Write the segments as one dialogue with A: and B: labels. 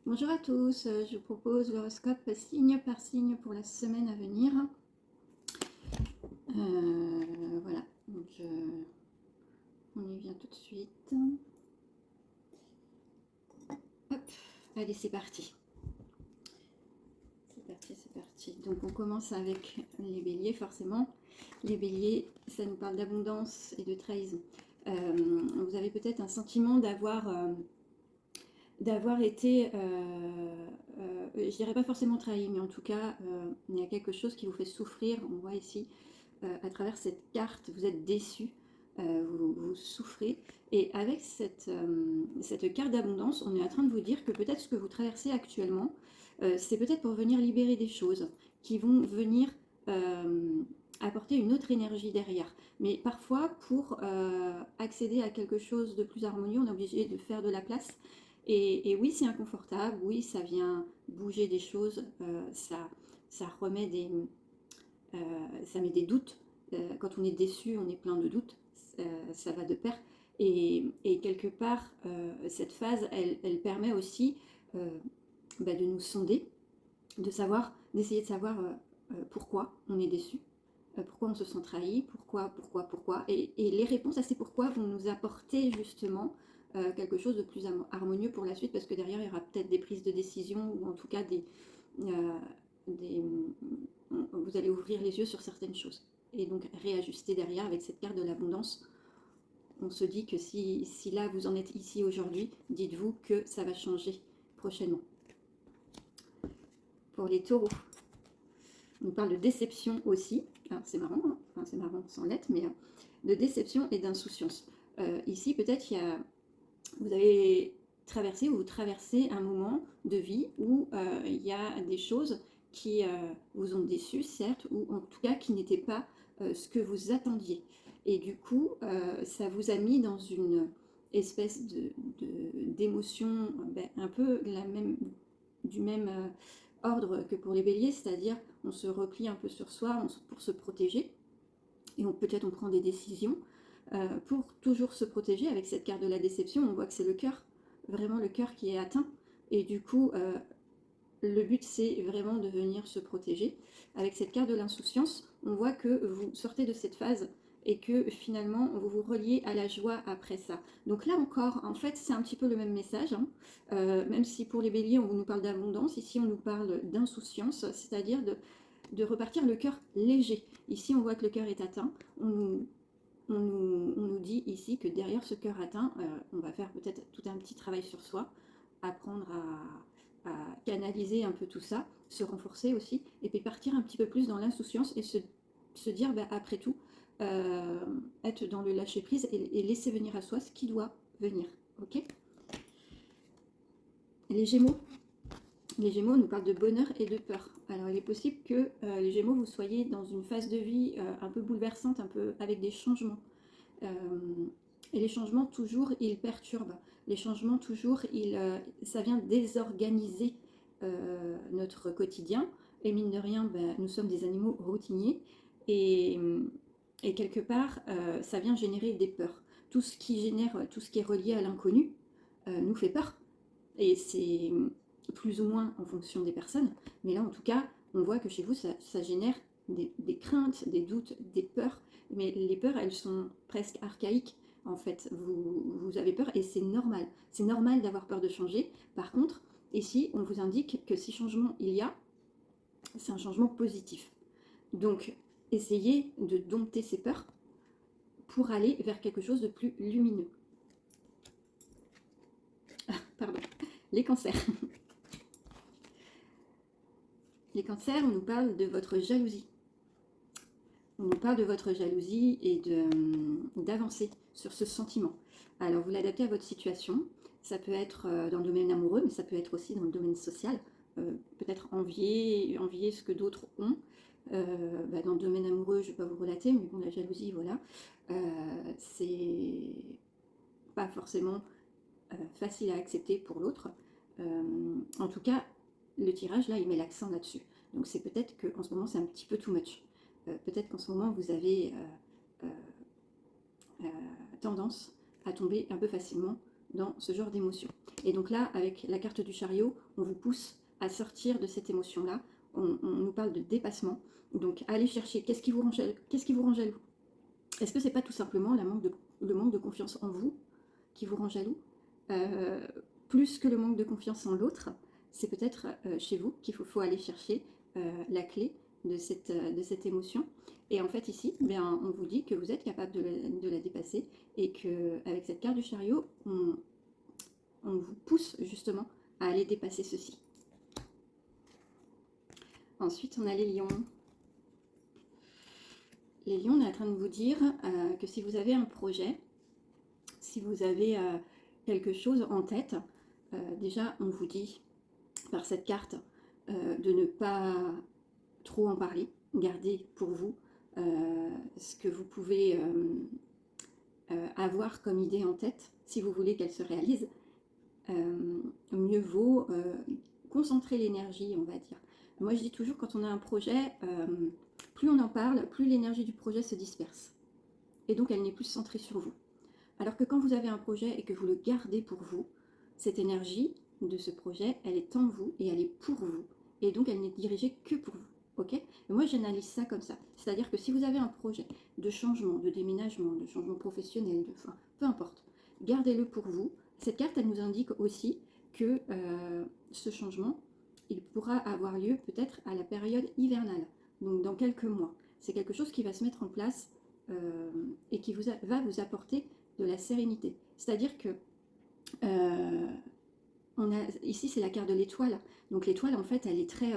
A: Bonjour à tous, je vous propose l'horoscope signe par signe pour la semaine à venir. Voilà, donc on y vient tout de suite. Hop, allez c'est parti. C'est parti, c'est parti. Donc on commence avec les béliers forcément. Les béliers, ça nous parle d'abondance et de trahison. Vous avez peut-être un sentiment d'avoir été, je dirais pas forcément trahi, mais en tout cas, il y a quelque chose qui vous fait souffrir. On voit ici, à travers cette carte, vous êtes déçu, vous souffrez. Et avec cette carte d'abondance, on est en train de vous dire que peut-être ce que vous traversez actuellement, c'est peut-être pour venir libérer des choses qui vont venir apporter une autre énergie derrière. Mais parfois, pour accéder à quelque chose de plus harmonieux, on est obligé de faire de la place. Et oui, c'est inconfortable, oui, ça vient bouger des choses, ça remet ça met des doutes. Quand on est déçu, on est plein de doutes, ça va de pair. Et quelque part, cette phase, elle permet aussi de nous sonder, d'essayer de savoir pourquoi on est déçu, pourquoi on se sent trahi, pourquoi. Et les réponses à ces pourquoi vont nous apporter justement quelque chose de plus harmonieux pour la suite, parce que derrière, il y aura peut-être des prises de décision, ou en tout cas des, vous allez ouvrir les yeux sur certaines choses. Et donc réajuster derrière avec cette carte de l'abondance. On se dit que si là vous en êtes ici aujourd'hui, dites-vous que ça va changer prochainement. Pour les taureaux, on parle de déception aussi. Alors c'est marrant, hein, enfin c'est marrant sans lettres, mais de déception et d'insouciance. Ici peut-être vous avez traversé ou vous traversez un moment de vie où il y a des choses qui vous ont déçu, certes, ou en tout cas qui n'étaient pas ce que vous attendiez. Et du coup, ça vous a mis dans une espèce d'émotion un peu du même ordre que pour les béliers, c'est-à-dire on se replie un peu sur soi pour se protéger, et peut-être on prend des décisions pour toujours se protéger. Avec cette carte de la déception, on voit que c'est le cœur, vraiment le cœur qui est atteint, et du coup le but c'est vraiment de venir se protéger. Avec cette carte de l'insouciance, on voit que vous sortez de cette phase et que finalement vous vous reliez à la joie après ça. Donc là encore, en fait, c'est un petit peu le même message, hein. Même si pour les béliers on nous parle d'abondance, ici on nous parle d'insouciance, c'est-à-dire de repartir le cœur léger. Ici on voit que le cœur est atteint, on nous dit ici que derrière ce cœur atteint, on va faire peut-être tout un petit travail sur soi, apprendre à canaliser un peu tout ça, se renforcer aussi, et puis partir un petit peu plus dans l'insouciance et se dire, après tout, être dans le lâcher-prise et laisser venir à soi ce qui doit venir. Ok. Les Gémeaux. Les Gémeaux nous parlent de bonheur et de peur. Alors il est possible que les Gémeaux, vous soyez dans une phase de vie un peu bouleversante, un peu avec des changements. Et les changements, toujours, ils perturbent. Les changements, toujours, ça vient désorganiser notre quotidien. Et mine de rien, nous sommes des animaux routiniers. Et, et quelque part, ça vient générer des peurs. Tout ce qui est relié à l'inconnu, nous fait peur. Et c'est plus ou moins en fonction des personnes. Mais là, en tout cas, on voit que chez vous, ça génère des craintes, des doutes, des peurs. Mais les peurs, elles sont presque archaïques. En fait, vous avez peur et c'est normal. C'est normal d'avoir peur de changer. Par contre, ici, on vous indique que si changement il y a, c'est un changement positif. Donc, essayez de dompter ces peurs pour aller vers quelque chose de plus lumineux. Ah, pardon. Les cancers. Les cancers, on nous parle de votre jalousie. On nous parle de votre jalousie et d'avancer sur ce sentiment. Alors, vous l'adaptez à votre situation. Ça peut être dans le domaine amoureux, mais ça peut être aussi dans le domaine social. Peut-être envier ce que d'autres ont. Dans le domaine amoureux, je ne vais pas vous relater, mais bon, la jalousie, voilà. C'est pas forcément facile à accepter pour l'autre. En tout cas, le tirage, là, il met l'accent là-dessus. Donc c'est peut-être qu'en ce moment, c'est un petit peu too much. Peut-être qu'en ce moment, vous avez tendance à tomber un peu facilement dans ce genre d'émotion. Et donc là, avec la carte du chariot, on vous pousse à sortir de cette émotion-là. On nous parle de dépassement. Donc allez chercher, qu'est-ce qui vous rend jaloux? Est-ce que c'est pas tout simplement le manque de confiance en vous qui vous rend jaloux? Plus que le manque de confiance en l'autre, c'est peut-être chez vous qu'il faut aller chercher la clé de cette émotion. Et en fait ici, bien, on vous dit que vous êtes capable de la dépasser et qu'avec cette carte du chariot, on vous pousse justement à aller dépasser ceci. Ensuite, on a les lions. Les lions, on est en train de vous dire que si vous avez un projet, si vous avez quelque chose en tête, déjà on vous dit par cette carte de ne pas trop en parler, gardez pour vous ce que vous pouvez avoir comme idée en tête, si vous voulez qu'elle se réalise. Mieux vaut concentrer l'énergie, on va dire. Moi je dis toujours, quand on a un projet, plus on en parle, plus l'énergie du projet se disperse. Et donc elle n'est plus centrée sur vous. Alors que quand vous avez un projet et que vous le gardez pour vous, cette énergie de ce projet, elle est en vous et elle est pour vous. Et donc elle n'est dirigée que pour vous. Ok? Et moi j'analyse ça comme ça. C'est-à-dire que si vous avez un projet de changement, de déménagement, de changement professionnel, enfin, peu importe, gardez-le pour vous. Cette carte, elle nous indique aussi que ce changement, il pourra avoir lieu peut-être à la période hivernale, donc dans quelques mois. C'est quelque chose qui va se mettre en place et qui va vous apporter de la sérénité. C'est-à-dire que ici c'est la carte de l'étoile. Donc l'étoile en fait elle est très...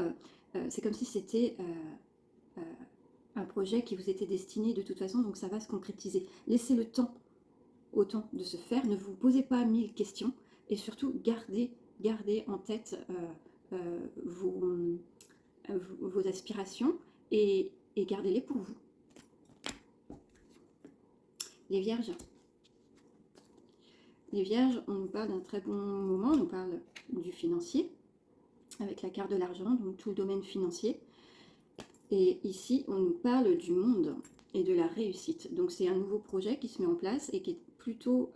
A: c'est comme si c'était un projet qui vous était destiné de toute façon, donc ça va se concrétiser. Laissez le temps au temps de se faire, ne vous posez pas 1000 questions et surtout gardez en tête vos aspirations et gardez-les pour vous. Les vierges. Les vierges, on nous parle d'un très bon moment, on nous parle du financier, avec la carte de l'argent, donc tout le domaine financier. Et ici, on nous parle du monde et de la réussite. Donc c'est un nouveau projet qui se met en place et qui est plutôt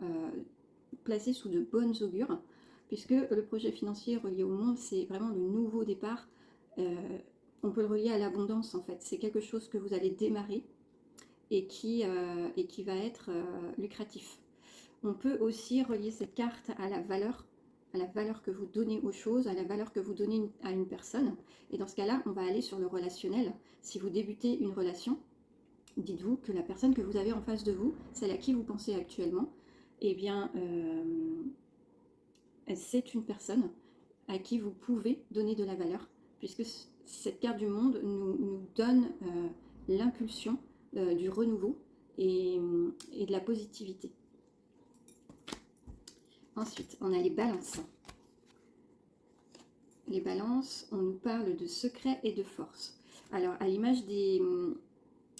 A: placé sous de bonnes augures, puisque le projet financier relié au monde, c'est vraiment le nouveau départ. On peut le relier à l'abondance en fait. C'est quelque chose que vous allez démarrer et qui va être lucratif. On peut aussi relier cette carte à la valeur que vous donnez aux choses, à la valeur que vous donnez à une personne. Et dans ce cas-là, on va aller sur le relationnel. Si vous débutez une relation, dites-vous que la personne que vous avez en face de vous, celle à qui vous pensez actuellement, eh bien, c'est une personne à qui vous pouvez donner de la valeur, puisque cette carte du monde nous donne l'impulsion du renouveau et de la positivité. Ensuite, on a les balances. Les balances, on nous parle de secret et de force. Alors, à l'image des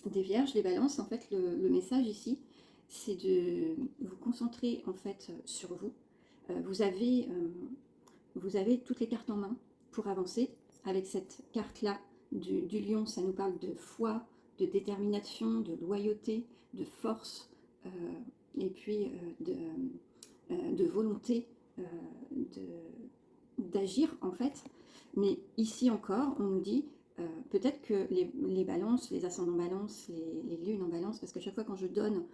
A: vierges, les balances, en fait, le message ici, c'est de vous concentrer en fait sur vous. Vous avez toutes les cartes en main pour avancer. Avec cette carte-là du lion, ça nous parle de foi, de détermination, de loyauté, de force, et puis de volonté d'agir en fait. Mais ici encore, on nous dit peut-être que les balances, les ascendants balance, les lunes en balance, parce qu'à chaque fois quand je donne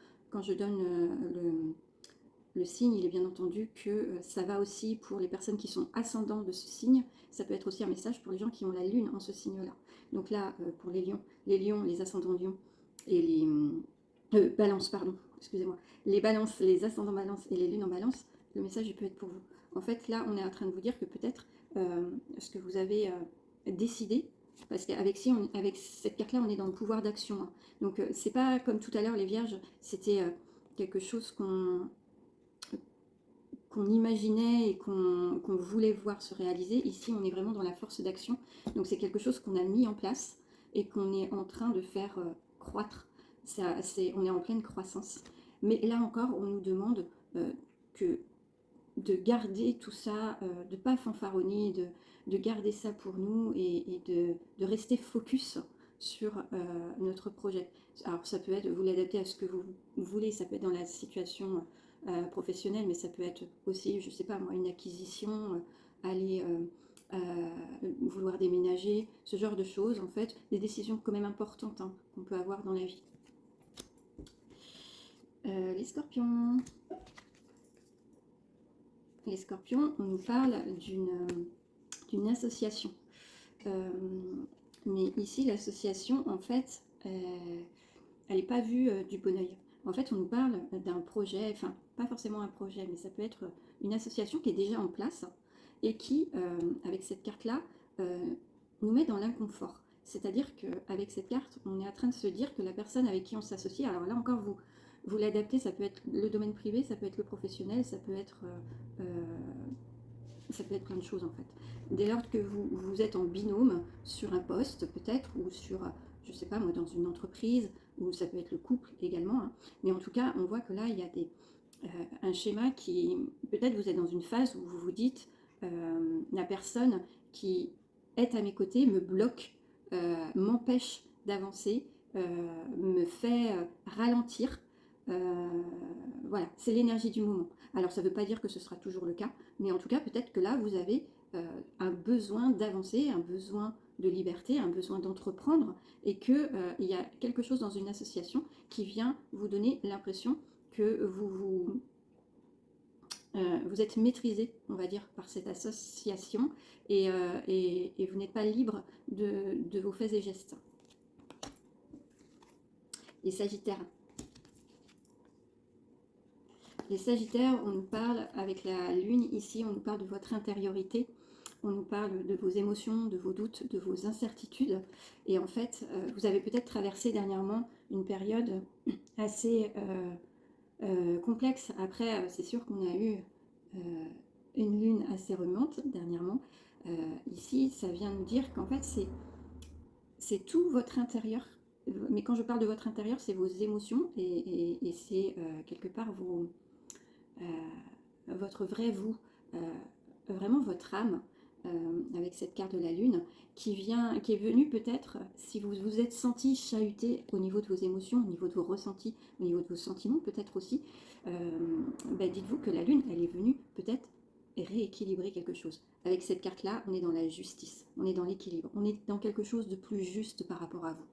A: le signe, il est bien entendu que ça va aussi pour les personnes qui sont ascendants de ce signe. Ça peut être aussi un message pour les gens qui ont la lune en ce signe-là. Donc là, pour les lions, les ascendants lions et les balances, pardon, excusez-moi, les balances, les ascendants balance et les lunes en balance, le message il peut être pour vous. En fait, là, on est en train de vous dire que peut-être ce que vous avez décidé, parce qu'avec cette carte-là, on est dans le pouvoir d'action. Hein. Donc, c'est pas comme tout à l'heure, les vierges, c'était quelque chose qu'on imaginait et qu'on voulait voir se réaliser. Ici, on est vraiment dans la force d'action. Donc, c'est quelque chose qu'on a mis en place et qu'on est en train de faire croître. On est en pleine croissance. Mais là encore, on nous demande de garder tout ça, de ne pas fanfaronner, de garder ça pour nous et de rester focus sur notre projet. Alors ça peut être, vous l'adaptez à ce que vous voulez, ça peut être dans la situation professionnel, mais ça peut être aussi, je sais pas moi, une acquisition, aller vouloir déménager, ce genre de choses, en fait, des décisions quand même importantes hein, qu'on peut avoir dans la vie. Les scorpions. Les scorpions, on nous parle d'une association. Mais ici, l'association, en fait, elle n'est pas vue du bon oeil. En fait, on nous parle d'un projet, enfin, pas forcément un projet, mais ça peut être une association qui est déjà en place et qui, avec cette carte-là, nous met dans l'inconfort. C'est-à-dire qu'avec cette carte, on est en train de se dire que la personne avec qui on s'associe, alors là encore, vous l'adaptez, ça peut être le domaine privé, ça peut être le professionnel, ça peut être plein de choses en fait. Dès lors que vous êtes en binôme sur un poste peut-être, ou sur, je sais pas moi, dans une entreprise, ou ça peut être le couple également, hein. Mais en tout cas, on voit que là, il y a un schéma qui, peut-être vous êtes dans une phase où vous vous dites, la personne qui est à mes côtés me bloque, m'empêche d'avancer, me fait ralentir. Voilà, c'est l'énergie du moment. Alors ça ne veut pas dire que ce sera toujours le cas, mais en tout cas peut-être que là vous avez un besoin d'avancer, un besoin de liberté, un besoin d'entreprendre, et qu'il y a quelque chose dans une association qui vient vous donner l'impression que vous êtes maîtrisé, on va dire, par cette association, et vous n'êtes pas libre de vos faits et gestes. Les Sagittaires. Les Sagittaires, on nous parle, avec la Lune ici, on nous parle de votre intériorité, on nous parle de vos émotions, de vos doutes, de vos incertitudes. Et en fait, vous avez peut-être traversé dernièrement une période assez complexe. Après, c'est sûr qu'on a eu une Lune assez remuante dernièrement. Ici, ça vient nous dire qu'en fait, c'est tout votre intérieur. Mais quand je parle de votre intérieur, c'est vos émotions et c'est quelque part votre vrai vous, vraiment votre âme, avec cette carte de la Lune, qui est venue peut-être, si vous vous êtes senti chahuté au niveau de vos émotions, au niveau de vos ressentis, au niveau de vos sentiments peut-être aussi, dites-vous que la Lune, elle est venue peut-être rééquilibrer quelque chose. Avec cette carte-là, on est dans la justice, on est dans l'équilibre, on est dans quelque chose de plus juste par rapport à vous.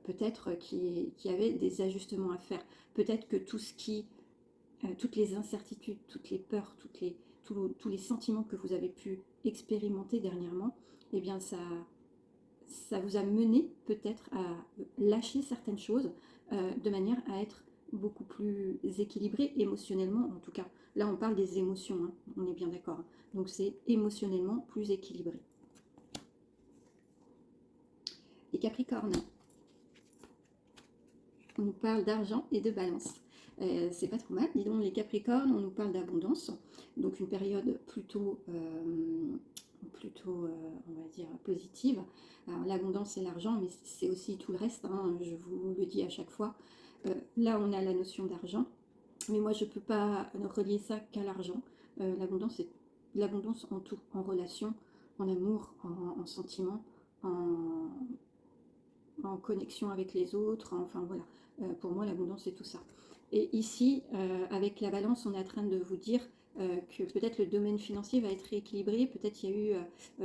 A: Peut-être qu'il y avait des ajustements à faire, peut-être que toutes les incertitudes, toutes les peurs, tous les sentiments que vous avez pu expérimenter dernièrement, eh bien ça vous a mené peut-être à lâcher certaines choses de manière à être beaucoup plus équilibré émotionnellement en tout cas. Là on parle des émotions, hein, on est bien d'accord. Donc c'est émotionnellement plus équilibré. Les Capricornes. On nous parle d'argent et de balance. C'est pas trop mal, dis donc. Les Capricornes, on nous parle d'abondance, donc une période plutôt, on va dire, positive. Alors l'abondance et l'argent, mais c'est aussi tout le reste, hein, je vous le dis à chaque fois. Là, on a la notion d'argent, mais moi, je ne peux pas relier ça qu'à l'argent. L'abondance, c'est l'abondance en tout, en relation, en amour, en sentiment, en connexion avec les autres, enfin voilà. Pour moi, l'abondance, c'est tout ça. Et ici, avec la balance, on est en train de vous dire que peut-être le domaine financier va être rééquilibré, peut-être il y a eu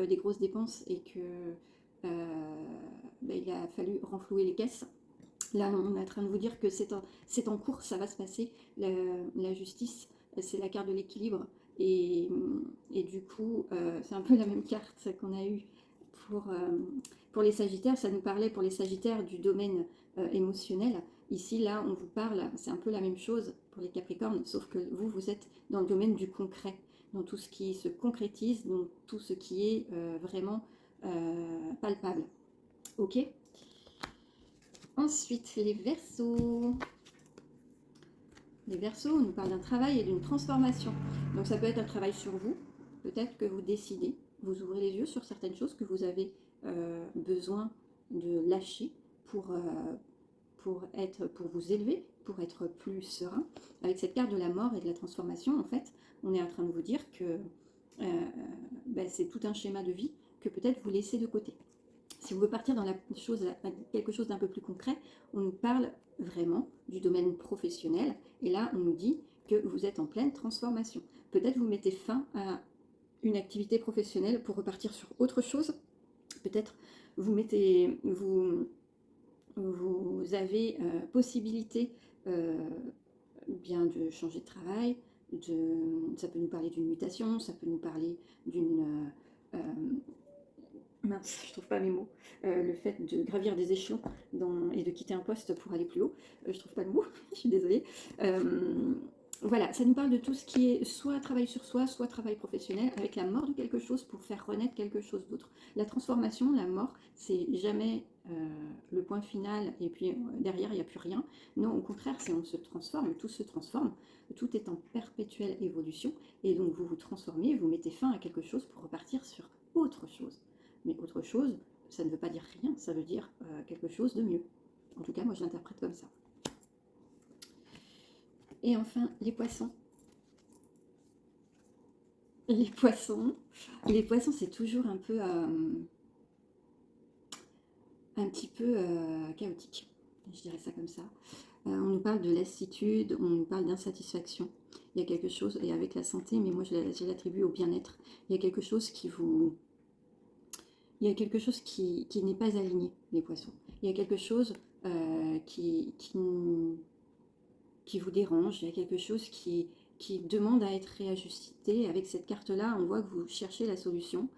A: des grosses dépenses et que il a fallu renflouer les caisses. Là, on est en train de vous dire que c'est en cours, ça va se passer. La justice, c'est la carte de l'équilibre. Et du coup, c'est un peu la même carte qu'on a eue pour les Sagittaires. Ça nous parlait pour les Sagittaires du domaine émotionnel. Ici, là, on vous parle, c'est un peu la même chose pour les Capricornes, sauf que vous êtes dans le domaine du concret, dans tout ce qui se concrétise, dans tout ce qui est vraiment palpable. Ok ? Ensuite, les Verseaux. Les Verseaux, on nous parle d'un travail et d'une transformation. Donc ça peut être un travail sur vous. Peut-être que vous décidez, vous ouvrez les yeux sur certaines choses que vous avez besoin de lâcher pour vous élever, pour être plus serein. Avec cette carte de la mort et de la transformation, en fait, on est en train de vous dire que c'est tout un schéma de vie que peut-être vous laissez de côté. Si on veut partir dans quelque chose d'un peu plus concret, on nous parle vraiment du domaine professionnel. Et là, on nous dit que vous êtes en pleine transformation. Peut-être vous mettez fin à une activité professionnelle pour repartir sur autre chose. Peut-être vous avez possibilité bien de changer de travail, ça peut nous parler d'une mutation, ça peut nous parler d'une... mince, je trouve pas mes mots. Le fait de gravir des échelons et de quitter un poste pour aller plus haut. Je trouve pas le mot, je suis désolée. Voilà, ça nous parle de tout ce qui est soit travail sur soi, soit travail professionnel, avec la mort de quelque chose pour faire renaître quelque chose d'autre. La transformation, la mort, c'est jamais le point final et puis derrière il n'y a plus rien. Non, au contraire, c'est on se transforme, tout se transforme, tout est en perpétuelle évolution et donc vous vous transformez, vous mettez fin à quelque chose pour repartir sur autre chose. Mais autre chose, ça ne veut pas dire rien, ça veut dire quelque chose de mieux. En tout cas, moi je l'interprète comme ça. Et enfin, les poissons. Les poissons, c'est toujours un petit peu chaotique, je dirais ça comme ça. On nous parle de lassitude, on nous parle d'insatisfaction. Il y a quelque chose, et avec la santé, mais moi je l'attribue au bien-être. Il y a quelque chose qui n'est pas aligné, les poissons. Il y a quelque chose qui vous dérange, il y a quelque chose qui demande à être réajusté. Avec cette carte-là, on voit que vous cherchez la solution.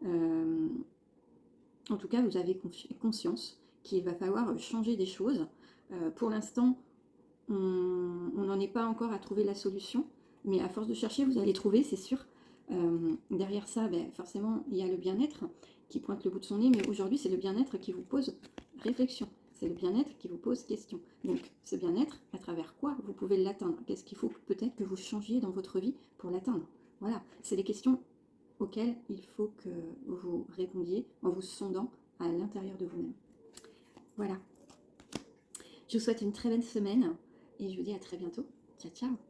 A: En tout cas, vous avez conscience qu'il va falloir changer des choses. Pour l'instant, on n'en est pas encore à trouver la solution, mais à force de chercher, vous allez trouver, c'est sûr. Derrière ça, forcément, il y a le bien-être qui pointe le bout de son nez, mais aujourd'hui, c'est le bien-être qui vous pose réflexion. C'est le bien-être qui vous pose question. Donc, ce bien-être, à travers quoi vous pouvez l'atteindre? Qu'est-ce qu'il faut peut-être que vous changiez dans votre vie pour l'atteindre? Voilà, c'est des questions auxquelles il faut que vous répondiez en vous sondant à l'intérieur de vous-même. Voilà. Je vous souhaite une très belle semaine et je vous dis à très bientôt. Ciao, ciao!